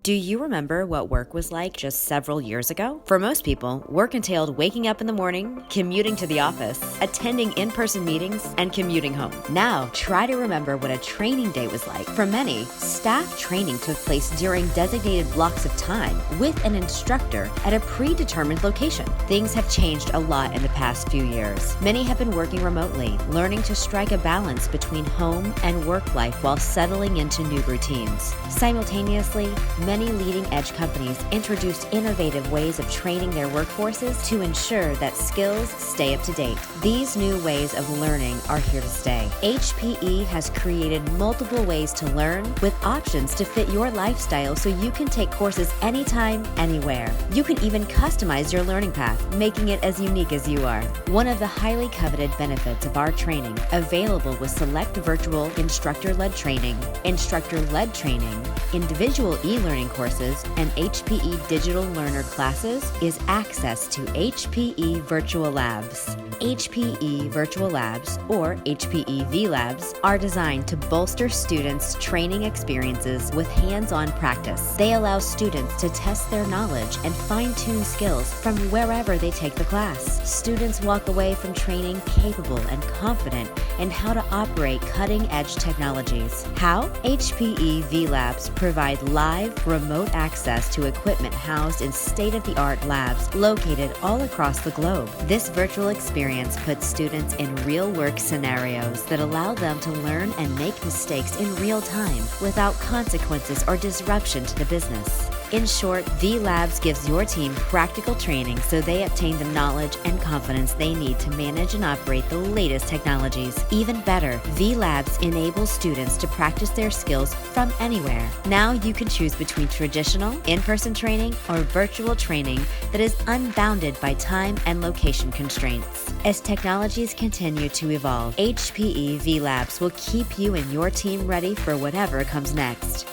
Do you remember what work was like just several years ago? For most people, work entailed waking up in the morning, commuting to the office, attending in-person meetings, and commuting home. Now, try to remember what a training day was like. For many, staff training took place during designated blocks of time with an instructor at a predetermined location. Things have changed a lot in the past few years. Many have been working remotely, learning to strike a balance between home and work life while settling into new routines. Simultaneously, many leading-edge companies introduced innovative ways of training their workforces to ensure that skills stay up to date. These new ways of learning are here to stay. HPE has created multiple ways to learn with options to fit your lifestyle so you can take courses anytime, anywhere. You can even customize your learning path, making it as unique as you are. One of the highly coveted benefits of our training, available with select virtual instructor-led training, instructor-led training, individual e-learning courses, and HPE Digital Learner classes, is access to HPE Virtual Labs. HPE Virtual Labs, or HPE vLabs, are designed to bolster students' training experiences with hands-on practice. They allow students to test their knowledge and fine-tune skills from wherever they take the class. Students walk away from training capable and confident in how to operate cutting-edge technologies. How? HPE vLabs provide live, remote access to equipment housed in state-of-the-art labs located all across the globe. This virtual experience puts students in real-work scenarios that allow them to learn and make mistakes in real time without consequences or disruption to the business. In short, vLabs gives your team practical training so they obtain the knowledge and confidence they need to manage and operate the latest technologies. Even better, vLabs enables students to practice their skills from anywhere. Now you can choose between traditional, in-person training or virtual training that is unbounded by time and location constraints. As technologies continue to evolve, HPE vLabs will keep you and your team ready for whatever comes next.